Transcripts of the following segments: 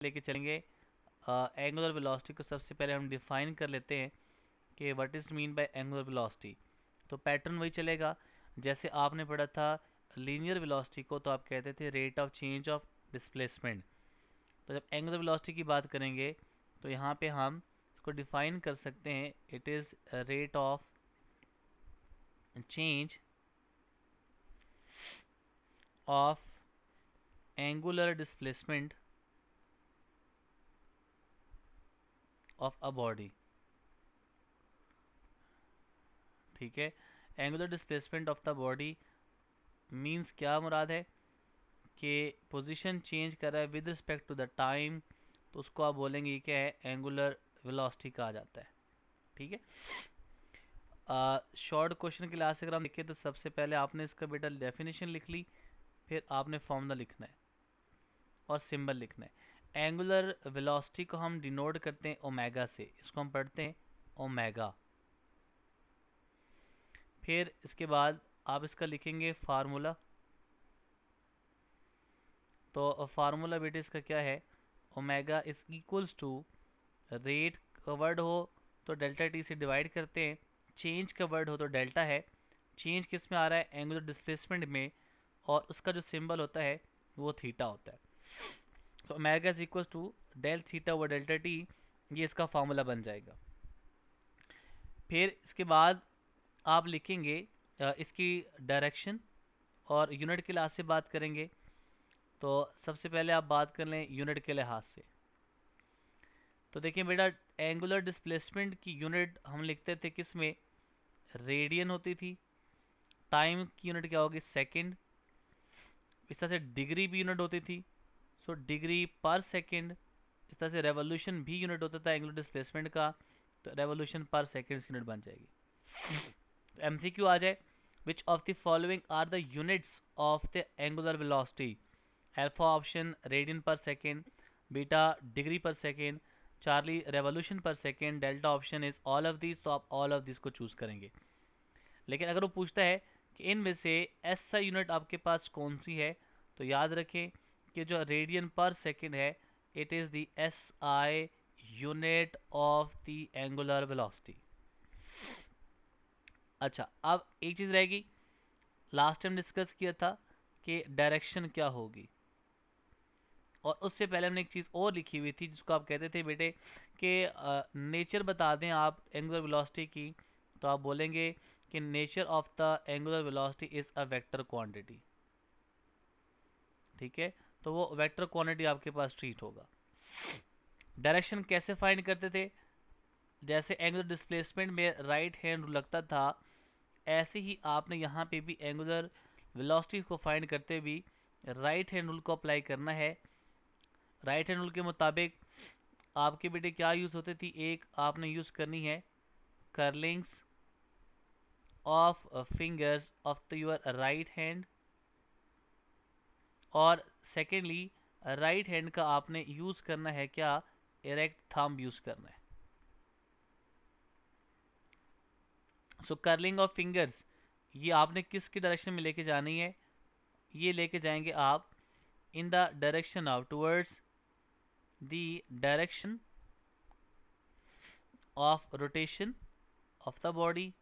लेके चलेंगे। Angular velocity को सबसे पहले हम डिफाइन कर लेते हैं कि what is mean by angular velocity. तो पैटर्न वही चलेगा जैसे आपने पढ़ा था लीनियर वेलोसिटी को, तो आप कहते थे rate of change of displacement. तो जब एंगुलर वेलोसिटी की बात करेंगे तो यहाँ पे हम इसको डिफाइन कर सकते हैं, it is rate of change of angular displacement of a body. ठीक है, angular displacement of the body means क्या मुराद है कि पोजीशन चेंज कर रहा है with respect to the time, तो उसको आप बोलेंगे ये क्या है, एंगुलर वेलोसिटी कहा जाता है। ठीक है, शॉर्ट क्वेश्चन के लिहाज से अगर हम देखें तो सबसे पहले आपने इसका बेटा डेफिनेशन लिख ली, फिर आपने फॉर्मूला लिखना है और सिंबल लिखना है। एंगुलर वेलोसिटी को हम डिनोट करते हैं ओमेगा से, इसको हम पढ़ते हैं ओमेगा। फिर इसके बाद आप इसका लिखेंगे फार्मूला। तो फार्मूला बेटे इसका क्या है, omega is equals to rate का वर्ड हो तो डेल्टा टी से डिवाइड करते हैं, चेंज का वर्ड हो तो डेल्टा है, चेंज किस में आ रहा है, एंगुलर डिस्प्लेसमेंट में, और उसका जो सिंबल होता है वो थीटा होता है। तो omega is equals to del theta over delta T, ये इसका फार्मूला बन जाएगा। फिर इसके बाद आप लिखेंगे इसकी डायरेक्शन, और यूनिट के लिहाज से बात करेंगे तो सबसे पहले आप बात कर लें यूनिट के लिहाज से। तो देखिए बेटा, एंगुलर डिस्प्लेसमेंट की यूनिट हम लिखते थे किस में, रेडियन होती थी। टाइम की यूनिट क्या होगी, सेकंड। इस तरह से डिग्री भी यूनिट होती थी, सो डिग्री पर सेकंड। इस तरह से रेवोल्यूशन भी यूनिट होता था एंगुलर डिस्प्लेसमेंट का, तो रेवोल्यूशन पर सेकंड यूनिट बन जाएगी। तो एमसीक्यू आ जाए, which of the following are the units of the angular velocity. Alpha option radian per second, beta degree per second, charlie revolution per second, delta option is all of this, तो आप all of this को choose करेंगे। लेकिन अगर वो पूछता है कि इनमें से ऐसा यूनिट आपके पास कौन सी है, तो याद रखें कि जो रेडियन पर सेकेंड है, it is the S I unit of the angular velocity. अच्छा, अब एक चीज़ रहेगी, लास्ट टाइम डिस्कस किया था कि डायरेक्शन क्या होगी, और उससे पहले हमने एक चीज़ और लिखी हुई थी जिसको आप कहते थे बेटे कि नेचर बता दें आप एंगुलर वेलोसिटी की, तो आप बोलेंगे कि nature of the angular velocity is a vector quantity. ठीक है, तो वो वेक्टर क्वांटिटी आपके पास ट्रीट होगा। डायरेक्शन कैसे फाइंड करते थे, जैसे एंगुलर डिस्प्लेसमेंट में राइट हैंड रूल लगता था, ऐसे ही आपने यहाँ पे भी एंगुलर वेलोसिटी को फाइंड करते भी राइट हैंड रूल को अप्लाई करना है। राइट हैंड रूल के मुताबिक आपके बेटे क्या यूज़ होती थी, एक आपने यूज़ करनी है curlings of fingers of the your right hand, और सेकेंडली राइट हैंड का आपने यूज़ करना है क्या, इरेक्ट थंब यूज़ करना है। सो कर्लिंग ऑफ फिंगर्स ये आपने किसकी डायरेक्शन में लेके जानी है, ये लेके जाएंगे आप in the direction of towards the direction of rotation of the body,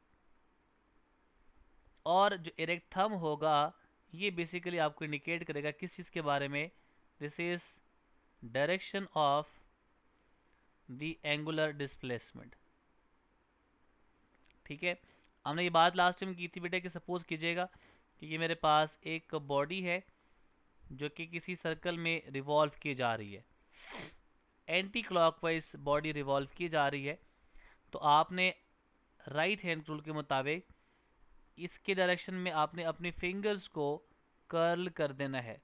और जो इरेक्ट थंब होगा ये बेसिकली आपको इंडिकेट करेगा किस चीज़ के बारे में, this is direction of the angular displacement. ठीक है, हमने ये बात लास्ट टाइम की थी बेटा कि सपोज कीजिएगा कि ये मेरे पास एक बॉडी है जो कि किसी सर्कल में रिवॉल्व की जा रही है, एंटी क्लॉकवाइज बॉडी रिवॉल्व की जा रही है, तो आपने राइट हैंड रूल के मुताबिक इसके डायरेक्शन में आपने अपने फिंगर्स को कर्ल कर देना है।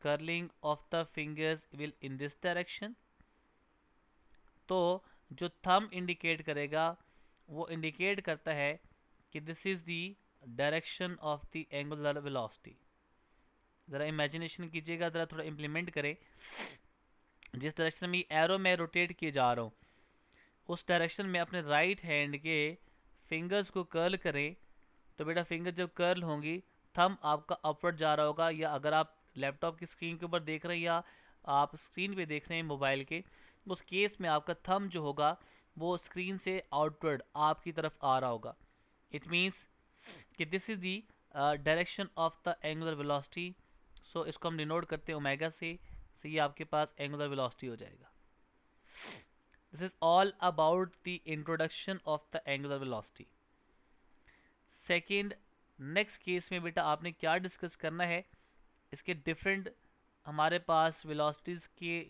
Curling of the fingers will in this direction, तो जो थंब इंडिकेट करेगा वो इंडिकेट करता है कि this is the direction of the angular velocity. ज़रा इमेजिनेशन कीजिएगा, ज़रा थोड़ा इम्प्लीमेंट करें। जिस डायरेक्शन में एरो में रोटेट किए जा रहा हूँ उस डायरेक्शन में अपने राइट हैंड के फिंगर्स को कर्ल करें, तो बेटा फिंगर जब कर्ल होंगी थंब आपका अपवर्ड जा रहा होगा, या अगर आप लैपटॉप की स्क्रीन के ऊपर देख रहे हैं या आप स्क्रीन पे देख रहे हैं मोबाइल के, उस केस में आपका थंब जो होगा वो स्क्रीन से आउटवर्ड आपकी तरफ आ रहा होगा। इट मीन्स कि this is the direction of the angular velocity. So इसको हम डिनोट करते हैं ओमेगा से, so ये आपके पास एंगुलर वेलोसिटी हो जाएगा। This is all about the introduction of the angular velocity. Second, next case में बेटा आपने क्या डिस्कस करना है, इसके डिफरेंट हमारे पास वेलोसिटीज के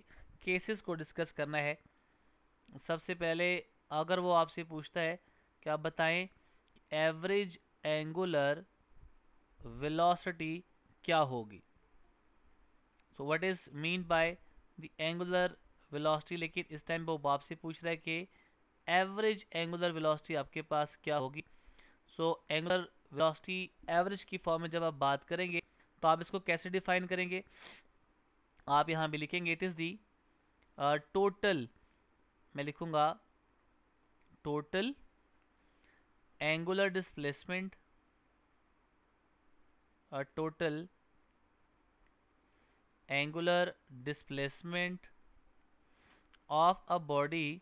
केसेस को डिस्कस करना है। सबसे पहले अगर वो आपसे पूछता है कि आप बताएं एवरेज एंगुलर वेलोसिटी क्या होगी, so what is mean by the angular velocity. लेकिन इस टाइम वो आपसे पूछ रहा है कि एवरेज एंगुलर वेलोसिटी आपके पास क्या होगी। सो एंगुलर वेलोसिटी एवरेज की फॉर्म में जब आप बात करेंगे तो आप इसको कैसे डिफाइन करेंगे, आप यहाँ भी लिखेंगे इट इज़ दी टोटल, मैं लिखूंगा total angular displacement, total angular displacement of a body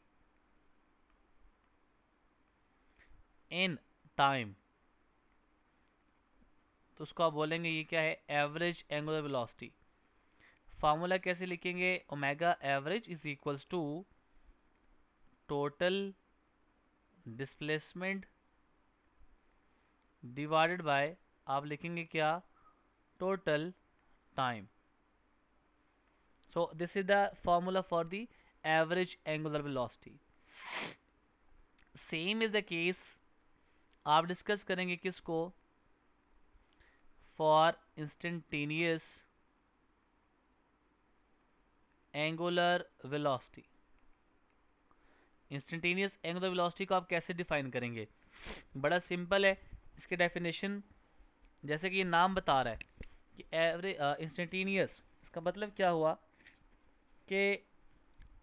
in time. तो उसको आप बोलेंगे ये क्या है, एवरेज एंगुलर वेलोसिटी। फार्मूला कैसे लिखेंगे, omega average is equals to total displacement divided by, आप लिखेंगे क्या, total time. So this is the formula for the average angular velocity. Same is the case आप डिस्कस करेंगे किसको, for instantaneous angular velocity. Instantaneous angular velocity को आप कैसे define करेंगे, बड़ा सिंपल है। इसके डेफिनेशन जैसे कि ये नाम बता रहा है कि एवरेज इंस्टेंटेनियस, इसका मतलब क्या हुआ कि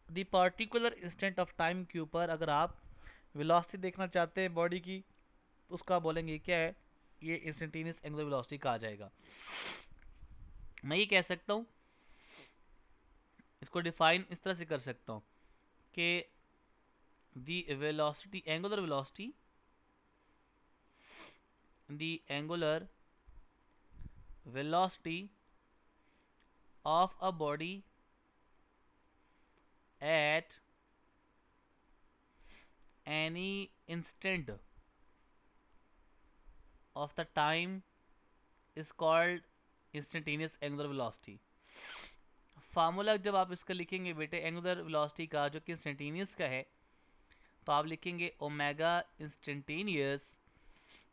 the particular instant of time के ऊपर अगर आप वेलोसिटी देखना चाहते हैं बॉडी की, तो उसका बोलेंगे क्या है, ये इंस्टेंटेनियस एंगुलर वेलोसिटी कहा जाएगा। मैं ये कह सकता हूँ, इसको डिफाइन इस तरह से कर सकता हूँ कि the velocity, angular velocity, the angular velocity of a body at any instant of the time is called instantaneous angular velocity। Formula जब आप इसका लिखेंगे बेटे एंगुलर वेलोसिटी का जो कि इंस्टेंटेनियस का है, तो आप लिखेंगे omega instantaneous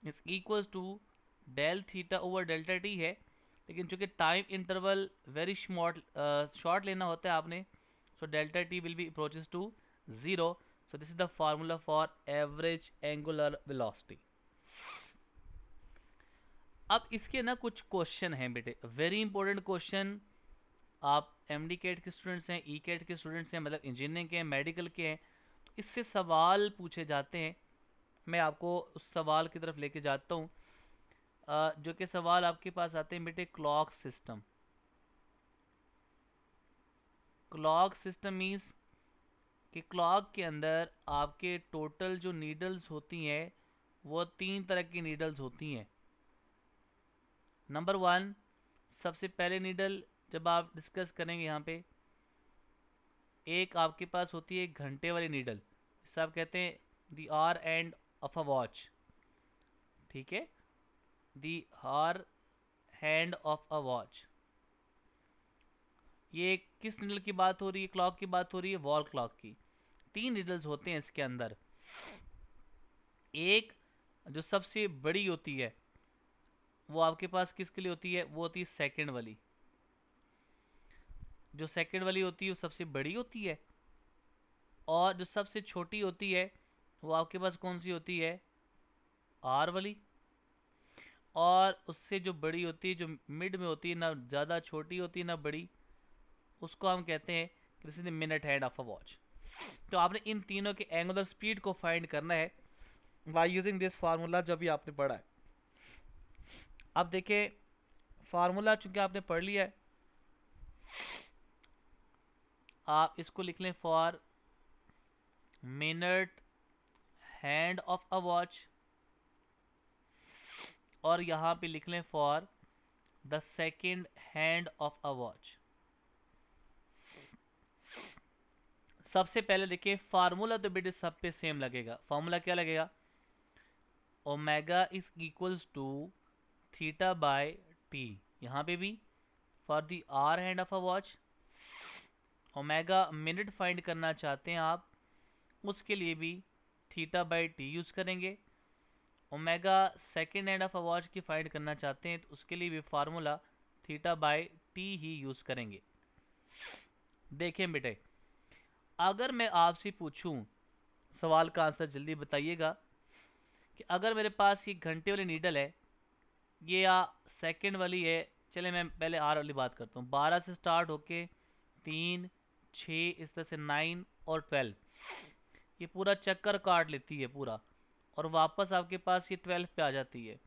is equals to del theta over delta T है। लेकिन चूंकि टाइम इंटरवल वेरी शॉर्ट लेना होता है आपने, so delta T will be approaches to 0। So this is the formula for average angular velocity. अब इसके ना कुछ क्वेश्चन हैं बेटे, वेरी इंपॉर्टेंट क्वेश्चन। आप एमडी कैट के स्टूडेंट्स हैं, ई कैट के स्टूडेंट्स हैं, मतलब इंजीनियरिंग के हैं, मेडिकल के हैं, तो इससे सवाल पूछे जाते हैं। मैं आपको उस सवाल की तरफ लेके जाता हूँ जो कि सवाल आपके पास आते हैं बेटे, clock system. Clock system means कि क्लॉक के अंदर आपके टोटल जो नीडल्स होती हैं वो 3 तरह की नीडल्स होती हैं। नंबर 1, सबसे पहले नीडल जब आप डिस्कस करेंगे यहाँ पे, एक आपके पास होती है घंटे वाली नीडल, जिसे आप कहते हैं the hour hand of a watch. ठीक है, the hour hand of a watch. ये किस नीडल की बात हो रही है, क्लॉक की बात हो रही है, वॉल क्लॉक की। 3 नीडल्स होते हैं इसके अंदर। एक जो सबसे बड़ी होती है वो आपके पास किसके लिए होती है, वो होती है सेकंड वाली। जो सेकंड वाली होती है वो सबसे बड़ी होती है, और जो सबसे छोटी होती है वो आपके पास कौन सी होती है, आर वाली। और उससे जो बड़ी होती है, जो मिड में होती है, ना ज़्यादा छोटी होती है ना बड़ी, उसको हम कहते हैं this is the minute hand of a watch. तो आपने इन तीनों के एंगुलर स्पीड को फाइंड करना है बाय यूजिंग दिस फार्मूला, जब भी आपने पढ़ा है। अब देखिए फार्मूला चूंकि आपने पढ़ लिया है, आप इसको लिख लें for minute hand of a watch, और यहाँ पे लिख लें for the second hand of a watch. सबसे पहले देखिए फार्मूला तो बेटे सब पे सेम लगेगा। फार्मूला क्या लगेगा? Omega is equals to theta by T. यहाँ पे भी for the R hand of a watch. Omega minute find करना चाहते हैं आप, उसके लिए भी थीटा बाय टी यूज करेंगे। Omega second hand of a watch की फाइंड करना चाहते हैं तो उसके लिए भी फार्मूला थीटा बाय टी ही यूज करेंगे। देखें बेटे, अगर मैं आपसे पूछूं, सवाल का आंसर जल्दी बताइएगा, कि अगर मेरे पास ये घंटे वाली नीडल है, ये या सेकंड वाली है, चले मैं पहले आर वाली बात करता हूँ। 12 से स्टार्ट होके 3, 6, इस तरह से 9 और 12, ये पूरा चक्कर काट लेती है पूरा, और वापस आपके पास ये 12 पे आ जाती है।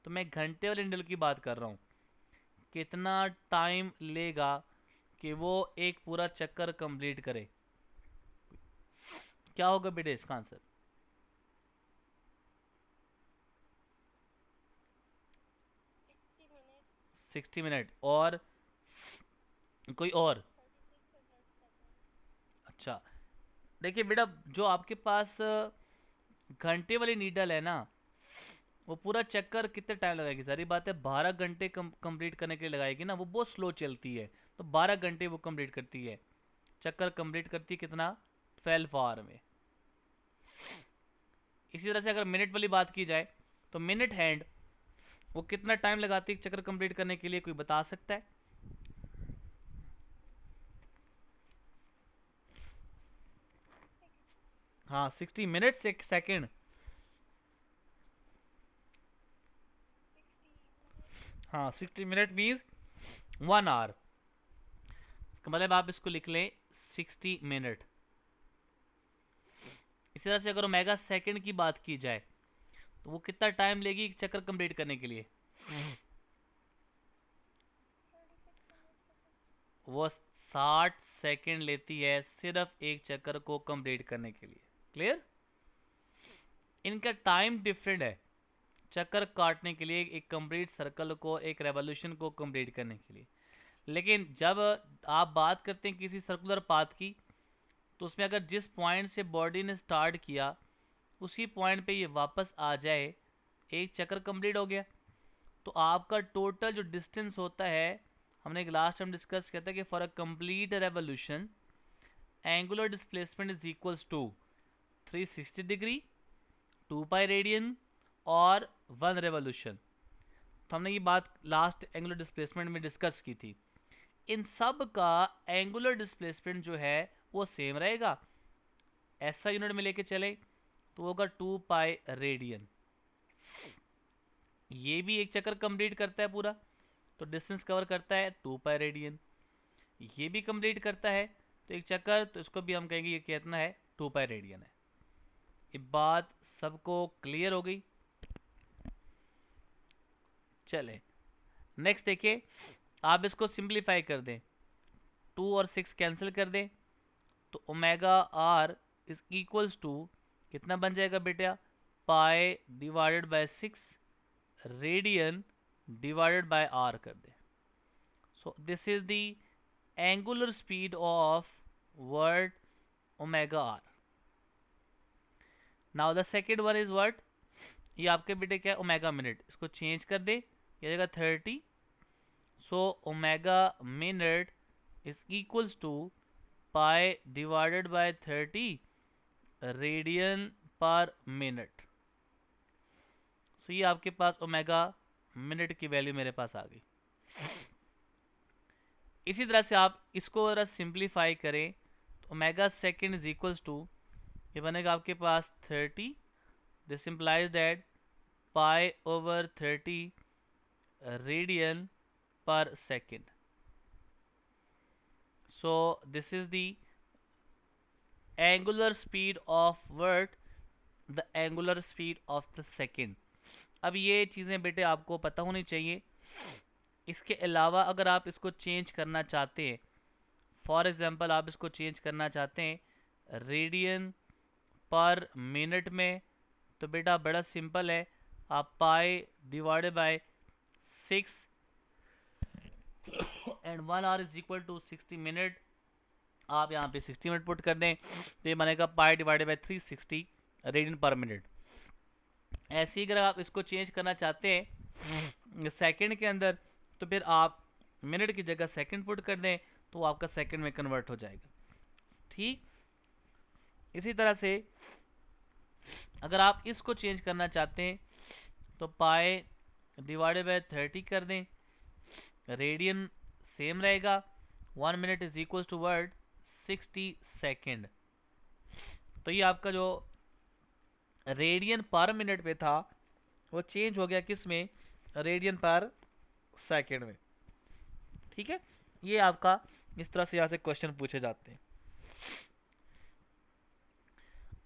तो मैं घंटे वाले नीडल की बात कर रहा हूँ, कितना टाइम लेगा कि वो एक पूरा चक्कर कंप्लीट करे। क्या होगा बेटे इसका आंसर? 60 मिनट। और कोई और? अच्छा, देखिए बेटा, जो आपके पास घंटे वाली नीडल है ना, वो पूरा चक्कर कितने टाइम लगाएगी? सारी बात है 12 घंटे कंप्लीट करने के लिए लगाएगी ना, वो बहुत स्लो चलती है, तो 12 घंटे वो कंप्लीट करती है, चक्कर कंप्लीट करती है कितना? 12 आवर में। इसी तरह से अगर मिनट वाली बात की जाए तो मिनट हैंड वो कितना टाइम लगाती है चक्कर कंप्लीट करने के लिए, कोई बता सकता है? हाँ, 60 मिनट से सेकेंड। हाँ, 60 मिनट मीन्स 1 आवर। इसका मतलब आप इसको लिख लें 60 मिनट। इसी तरह से अगर ओमेगा सेकंड की बात की जाए तो वो कितना टाइम लेगी एक चक्कर कंप्लीट करने के लिए? वो 60 सेकंड लेती है सिर्फ एक चक्कर को कंप्लीट करने के लिए। क्लियर? इनका टाइम डिफरेंट है चक्कर काटने के लिए, एक कंप्लीट सर्कल को, एक रेवोल्यूशन को कंप्लीट करने के लिए। लेकिन जब आप बात करते हैं किसी सर्कुलर पाथ की, तो उसमें अगर जिस पॉइंट से बॉडी ने स्टार्ट किया उसी पॉइंट पे ये वापस आ जाए, एक चक्कर कंप्लीट हो गया। तो आपका टोटल जो डिस्टेंस होता है, हमने एक लास्ट टाइम डिस्कस किया था कि for a complete revolution angular displacement is equals to 360 degree, 2 pi radian और 1 रेवोल्यूशन। तो हमने ये बात लास्ट एंगुलर डिस्प्लेसमेंट में डिस्कस की थी। इन सब का एंगुलर डिस्प्लेसमेंट जो है वो सेम रहेगा। ऐसा यूनिट में लेके चले तो होगा 2 पाई रेडियन। ये भी एक चक्कर कंप्लीट करता है पूरा, तो डिस्टेंस कवर करता है 2 पाई रेडियन। ये भी कंप्लीट करता है तो एक चक्कर, तो इसको भी हम कहेंगे ये कितना है? 2 पाई रेडियन है। ये बात सबको क्लियर हो गई? चले नेक्स्ट देखिए, आप इसको सिंप्लीफाई कर दें, 2 और 6 कैंसिल कर दें, तो omega R is equals to कितना बन जाएगा बेटा? Pi divided by 6 radian divided by R कर दे। So this is the angular speed of word omega R. Now the second one is what? ये आपके बेटे क्या है? Omega minute. इसको चेंज कर दे, ये जगह 30। So omega minute is equals to pi divided by 30 radian per minute. सो ये आपके पास ओमेगा मिनट की वैल्यू मेरे पास आ गई। इसी तरह से आप इसको जरा सिंप्लीफाई करें तो omega second is equals to, ये बनेगा आपके पास 30, this implies that pi over 30 radian per second. So this is the angular speed of word, the angular speed of the second. अब ये चीज़ें बेटे आपको पता होनी चाहिए। इसके अलावा अगर आप इसको चेंज करना चाहते हैं फॉर एग्जांपल आप इसको चेंज करना चाहते हैं रेडियन पर मिनट में, तो बेटा बड़ा सिंपल है, आप pi divided by 6 and 1 hour is equal to 60 minute, आप यहाँ पे 60 मिनट पुट कर दें तो ये बनेगा पाई divided bye 360 radian per minute. ऐसे ही अगर आप इसको चेंज करना चाहते हैं सेकंड के अंदर, तो फिर आप मिनट की जगह सेकंड पुट कर दें तो आपका सेकंड में कन्वर्ट हो जाएगा। ठीक, इसी तरह से अगर आप इसको चेंज करना चाहते हैं तो पाई डिवाइडेड बाय 30 कर दें, रेडियन सेम रहेगा, 1 minute is equal to word 60 second. तो ये आपका जो रेडियन पर मिनट पे था वो चेंज हो गया किस में, रेडियन पर सेकेंड में। ठीक है, ये आपका इस तरह से यहाँ से क्वेश्चन पूछे जाते हैं।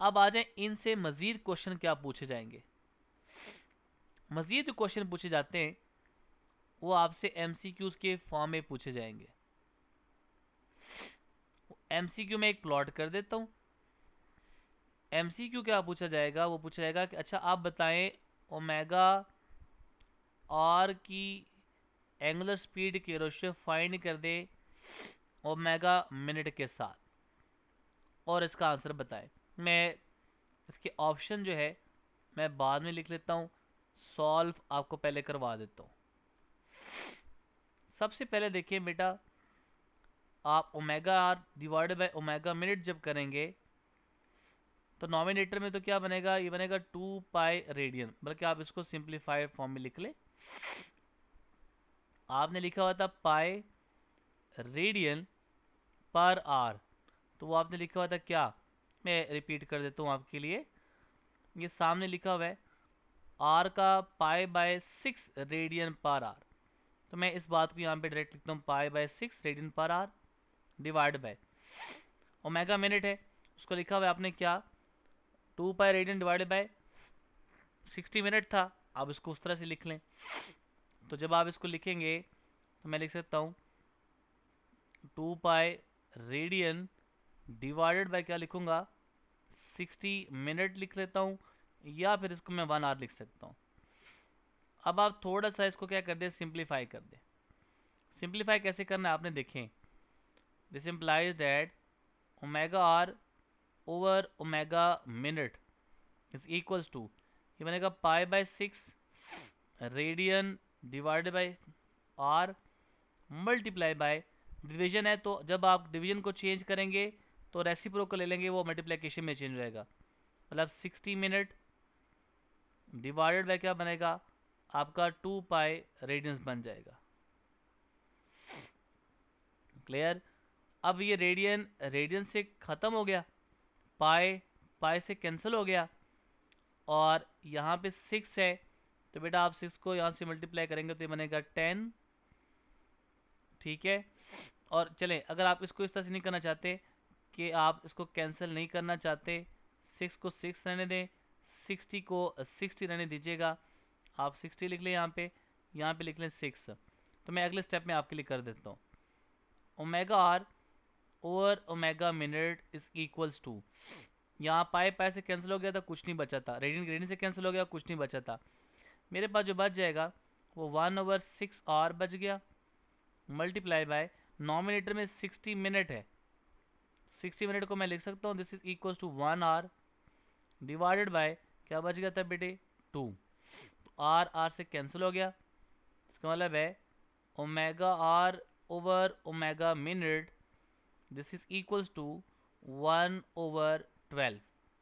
अब आ जाए इनसे मजीद क्वेश्चन क्या पूछे जाएंगे। मजीद क्वेश्चन पूछे जाते हैं वो आपसे एमसीक्यूज के फॉर्म में पूछे जाएंगे। एमसीक्यू में एक प्लॉट कर देता हूं। एमसीक्यू क्या पूछा जाएगा, वो पूछा जाएगा कि अच्छा आप बताएं ओमेगा आर की एंगुलर स्पीड के रेशियो फाइंड कर दे ओमेगा मिनट के साथ और इसका आंसर बताएं। मैं इसके ऑप्शन जो है मैं बाद में लिख लेता हूं, सॉल्व आपको पहले करवा देता हूं। सबसे पहले देखिए बेटा, आप omega R divided by omega minute जब करेंगे तो नॉमिनेटर में तो क्या बनेगा, ये बनेगा 2 पाई रेडियन, बल्कि आप इसको सिंप्लीफाइड फॉर्म में लिख ले। आपने लिखा हुआ था पाई रेडियन पर आर, तो वो आपने लिखा हुआ था क्या, मैं रिपीट कर देता हूँ आपके लिए। ये सामने लिखा हुआ है आर का पाई बाय 6 रेडियन पर आर, तो मैं इस बात को यहाँ पे डायरेक्ट लिखता हूँ पाई बाय 6 रेडियन पर R divide by omega minute है, उसको लिखा हुआ है आपने क्या 2 pi radian divided by 60 minute था, आप इसको उस तरह से लिख लें। तो जब आप इसको लिखेंगे तो मैं लिख सकता हूँ 2 पाई रेडियन डिवाइडेड बाय क्या लिखूंगा 60 मिनट लिख लेता हूँ, या फिर इसको मैं 1 आवर लिख सकता हूँ। अब आप थोड़ा सा इसको क्या कर दे, सिंप्लीफाई कर दे। सिंप्लीफाई कैसे करना है आपने देखें, this implies that omega R over omega minute is equals to, ये बनेगा pi by 6 radian divided by R multiply by, division है तो जब आप डिवीजन को चेंज करेंगे तो रेसिप्रोकल ले लेंगे, वो मल्टीप्लिकेशन में चेंज रहेगा, मतलब 60 मिनट डिवाइडेड बाय क्या बनेगा आपका 2 पाई रेडियंस बन जाएगा। क्लियर। अब ये रेडियन रेडियन से खत्म हो गया, पाई पाई से कैंसिल हो गया, और यहाँ पे 6 है तो बेटा आप 6 को यहाँ से मल्टीप्लाई करेंगे तो ये बनेगा 10। ठीक है, और चलें अगर आप इसको इस तरह से नहीं करना चाहते कि आप इसको कैंसिल नहीं करना चाहते, 6 को 6 रहने दें, 60 को 60 रहने दीजिएगा, आप 60 लिख लें, यहाँ पे लिख लें 6। तो मैं अगले स्टेप में आपके लिए कर देता हूँ, omega R over omega minute is equals to, यहाँ पाई पाई से कैंसिल हो गया था, कुछ नहीं बचा था, रेडियन रेडियन से कैंसिल हो गया, कुछ नहीं बचा था, मेरे पास जो बच जाएगा वो 1/6 आर बच गया, मल्टीप्लाई बाय नॉमिनेटर में 60 मिनट है, 60 मिनट को मैं लिख सकता हूँ this is equals to 1 hour divided by क्या बच गया था बेटे 2, तो आर आर से कैंसिल हो गया, इसका मतलब है omega R over omega minute this is equals to 1/12,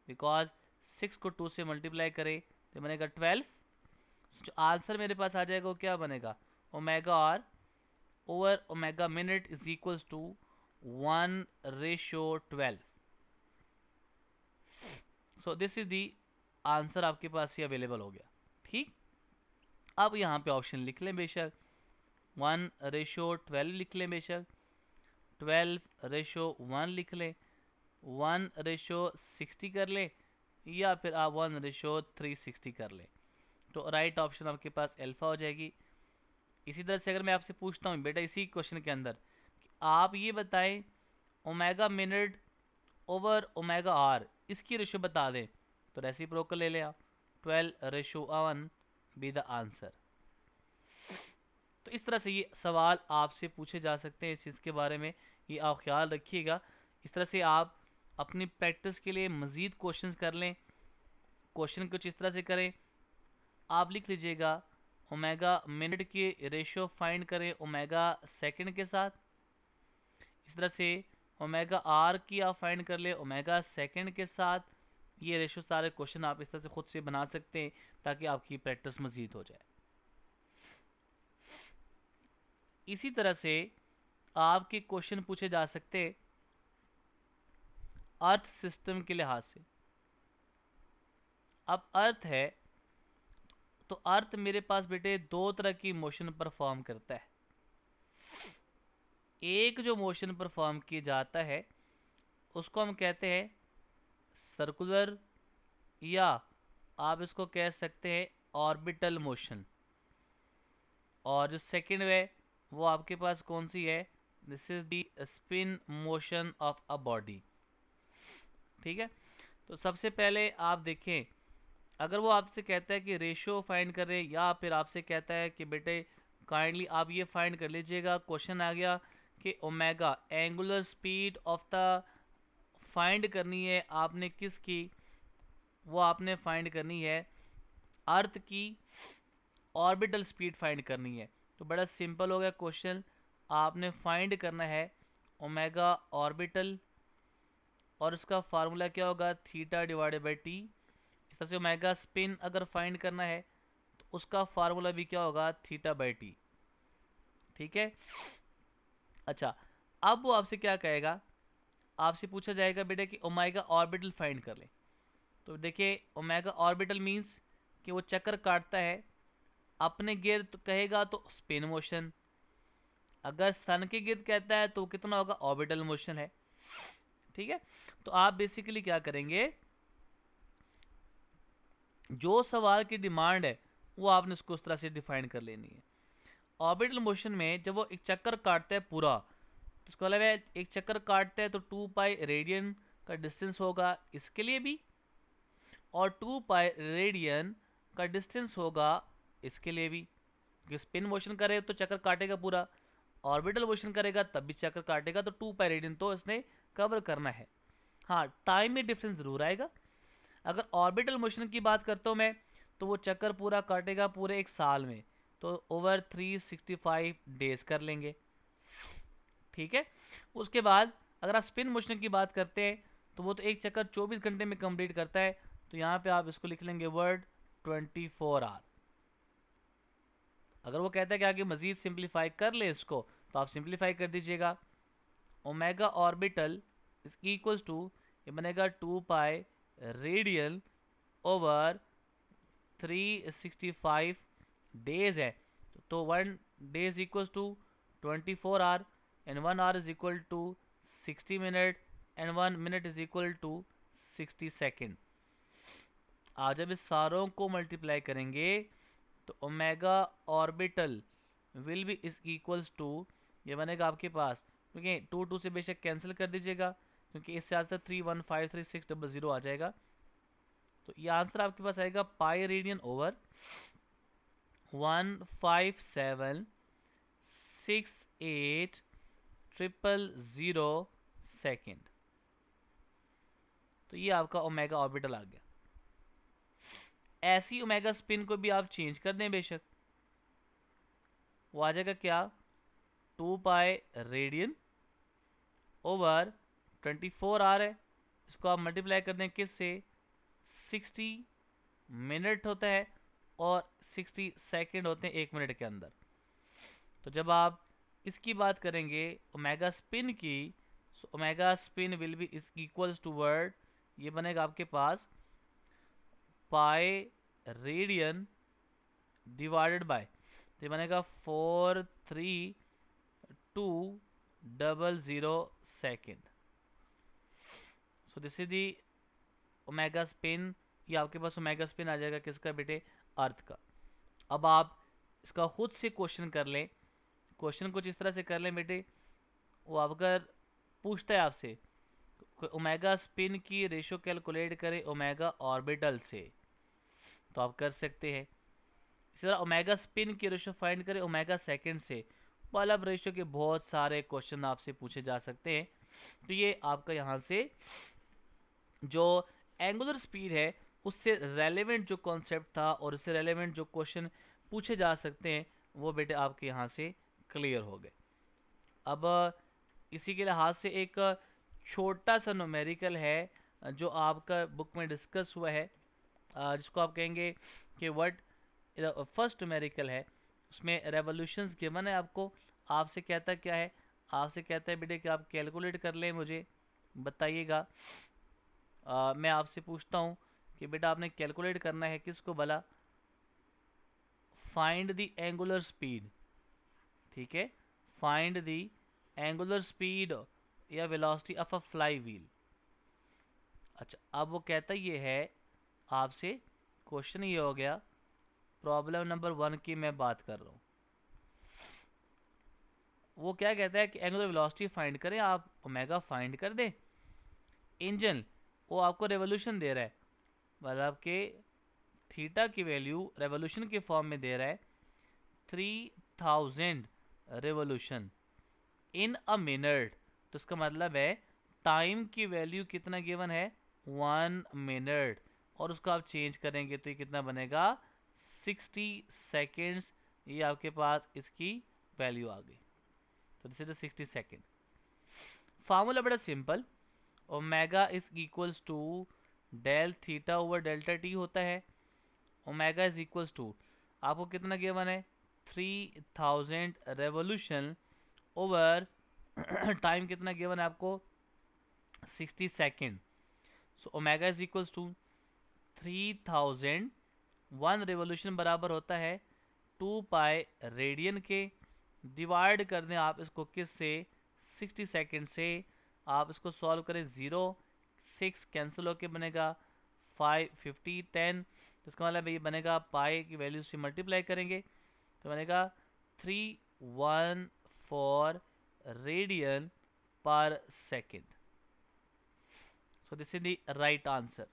because 6 को 2 से मल्टीप्लाई करे तो बनेगा 12। जो आंसर मेरे पास आ जाएगा वो क्या बनेगा, omega R over omega minute is equals to 1/12। So this is the answer आपके पास ही अवेलेबल हो गया। ठीक, अब यहाँ पे ऑप्शन लिख लें बेशक, 1/12 लिख लें बेशक, 12/1 लिख लें, 1/60 कर लें, या फिर आप 1/360 कर लें, तो राइट ऑप्शन आपके पास अल्फा हो जाएगी। इसी तरह से अगर मैं आपसे पूछता हूँ बेटा इसी क्वेश्चन के अंदर कि आप ये बताएं omega minute over omega R, इसकी रेशो बता दें तो रेसिप्रोकल ले लें आप, 12:1 बी द आंसर। तो इस तरह से ये सवाल आपसे पूछे जा सकते हैं इस चीज़ के बारे में, ये आप ख्याल रखिएगा। इस तरह से आप अपनी प्रैक्टिस के लिए मज़ीद क्वेश्चंस कर लें। क्वेश्चन कुछ इस तरह से करें, आप लिख लीजिएगा ओमेगा मिनट की रेशो फाइंड करें ओमेगा सेकंड के साथ। इस तरह से ओमेगा आर की आप फाइंड कर ले ओमेगा सेकंड के साथ। ये रेशो सारे क्वेश्चन आप इस तरह से खुद से बना सकते हैं ताकि आपकी प्रैक्टिस मज़ीद हो जाए। इसी तरह से आपके क्वेश्चन पूछे जा सकते अर्थ सिस्टम के लिहाज से। अब अर्थ है तो अर्थ मेरे पास बेटे दो तरह की मोशन परफॉर्म करता है। एक जो मोशन परफॉर्म किया जाता है उसको हम कहते हैं सर्कुलर, या आप इसको कह सकते हैं ऑर्बिटल मोशन। और जो सेकंड है वो आपके पास कौन सी है, this is the spin motion of a body. ठीक है, तो सबसे पहले आप देखें, अगर वो आपसे कहता है कि रेशियो फाइंड करें, या फिर आपसे कहता है कि बेटे काइंडली आप ये फाइंड कर लीजिएगा, क्वेश्चन आ गया कि omega angular speed of the find करनी है आपने किसकी, वो आपने फाइंड करनी है अर्थ की ऑर्बिटल स्पीड फाइंड करनी है। तो बड़ा सिंपल हो गया क्वेश्चन, आपने फाइंड करना है ओमेगा ऑर्बिटल और उसका फार्मूला क्या होगा थीटा डिवाइडेड बाई टी। इस तरह से ओमेगा स्पिन अगर फाइंड करना है तो उसका फार्मूला भी क्या होगा थीटा बाई टी। ठीक है, अच्छा अब वो आपसे क्या कहेगा, आपसे पूछा जाएगा बेटे कि ओमेगा ऑर्बिटल फाइंड कर ले। तो देखिए ओमेगा ऑर्बिटल मींस कि वो चक्कर काटता है अपने गिर्द, तो कहेगा तो स्पिन मोशन, अगर सन के गिर्द कहता है तो कितना होगा ऑर्बिटल मोशन है। ठीक है, तो आप बेसिकली क्या करेंगे, जो सवाल की डिमांड है वो आपने उसको उस तरह से डिफाइन कर लेनी है। ऑर्बिटल मोशन में जब वो एक चक्कर काटता है पूरा, तो इसका मतलब है एक चक्कर काटता है तो 2 पाई रेडियन का डिस्टेंस होगा इसके लिए भी, और 2 पाई रेडियन का डिस्टेंस होगा इसके लिए भी। स्पिन मोशन करे तो चक्कर काटेगा पूरा, ऑर्बिटल मोशन करेगा तब भी चक्कर काटेगा, तो 2 पाई रेडियन तो इसने कवर करना है। हाँ, टाइम में डिफरेंस जरूर आएगा। अगर ऑर्बिटल मोशन की बात करता हूँ मैं, तो वो चक्कर पूरा काटेगा पूरे एक साल में, तो ओवर 365 डेज कर लेंगे। ठीक है, उसके बाद अगर आप स्पिन मोशन की बात करते हैं तो वो तो एक चक्कर 24 घंटे में कंप्लीट करता है, तो यहाँ पे आप इसको लिख लेंगे वर्ड 24 आवर। अगर वो कहता है कि आगे मजीद सिंप्लीफाई कर ले इसको, तो आप सिंप्लीफाई कर दीजिएगा। Omega orbital is equals to, ये बनेगा 2 पाई रेडियन ओवर 365 डेज है, तो 1 day is equal to 24 hour, and 1 hour is equal to 60 minute, and 1 minute is equal to 60 second. आज जब इस सारों को मल्टीप्लाई करेंगे तो omega orbital will be is equals to, ये बनेगा आपके पास, क्योंकि 2 से बेशक कैंसिल कर दीजिएगा क्योंकि इससे आज तक 3153600 आ जाएगा। तो ये आंसर आपके पास आएगा पाई रेडियन ओवर 1576800 सेकेंड। तो ये आपका ओमेगा ऑर्बिटल आ गया। ऐसी ओमेगा स्पिन को भी आप चेंज कर दें बेशक, वो आ जाएगा क्या 2 पाई रेडियन ओवर 24 आवर है, इसको आप मल्टीप्लाई कर दें किससे 60 मिनट होता है और 60 सेकेंड होते हैं 1 मिनट के अंदर। तो जब आप इसकी बात करेंगे ओमेगा स्पिन की, so omega spin will be is equals to word, ये बनेगा आपके पास पाई रेडियन डिवाइडेड बाय, तो ये बनेगा 43200 second. So this is the omega spin. ये आपके पास ओमेगा स्पिन आ जाएगा किसका बेटे अर्थ का। अब आप इसका खुद से क्वेश्चन कर लें, क्वेश्चन कुछ इस तरह से कर लें बेटे, वो अगर पूछता है आपसे ओमेगा स्पिन की रेशो कैलकुलेट करें ओमेगा ऑर्बिटल से, तो आप कर सकते हैं। इसी तरह ओमेगा स्पिन की रेशो फाइंड करें ओमेगा सेकंड से, मतलब रेशो के बहुत सारे क्वेश्चन आपसे पूछे जा सकते हैं। तो ये आपका यहाँ से जो एंगुलर स्पीड है उससे रेलेवेंट जो कॉन्सेप्ट था और उससे रेलेवेंट जो क्वेश्चन पूछे जा सकते हैं वो बेटे आपके यहाँ से क्लियर हो गए। अब इसी के लिहाज से एक छोटा सा न्यूमेरिकल है जो आपका बुक में डिस्कस हुआ है, जिसको आप कहेंगे कि व्हाट फर्स्ट न्यूमेरिकल है, उसमें रेवोल्यूशंस गिवन है आपको। आपसे कहता क्या है, आपसे कहता है बेटे कि आप कैलकुलेट कर लें, मुझे बताइएगा। मैं आपसे पूछता हूँ कि बेटा आपने कैलकुलेट करना है किसको भला, फाइंड द एंगुलर स्पीड, ठीक है, फाइंड द एंगुलर स्पीड या velocity of a fly wheel. अच्छा, अब वो कहता ये है आपसे, क्वेश्चन ये हो गया, प्रॉब्लम नंबर 1 की मैं बात कर रहा हूँ। वो क्या कहता है कि एंगुलर वेलोसिटी फाइंड करें, आप ओमेगा फाइंड कर दें। इंजन वो आपको रेवोल्यूशन दे रहा है, मतलब कि थीटा की वैल्यू रेवोल्यूशन के फॉर्म में दे रहा है 3000 रेवोल्यूशन इन अ मिनट। तो इसका मतलब है टाइम की वैल्यू कितना गिवन है, 1 मिनट, और उसको आप चेंज करेंगे तो ये कितना बनेगा, 60 सेकेंड्स। ये आपके पास इसकी वैल्यू आ गई, तो this is the 60 second. Formula बड़ा simple, omega is equals to del theta over delta T होता है। ओमेगा इज इक्वल्स टू आपको कितना गिवन है, 3000 रेवोल्यूशन ओवर टाइम कितना गिवन है आपको, 60 second. So omega is equals to 3000, 1 revolution बराबर होता है 2 पाई रेडियन के, डिवाइड कर दें आप इसको किस से, 60 सेकेंड से। आप इसको सॉल्व करें, 0 6 कैंसिल होके बनेगा 5 50 10, तो इसका मतलब ये बनेगा पाई की वैल्यू से मल्टीप्लाई करेंगे तो बनेगा 314 radian per second. So this is the right answer.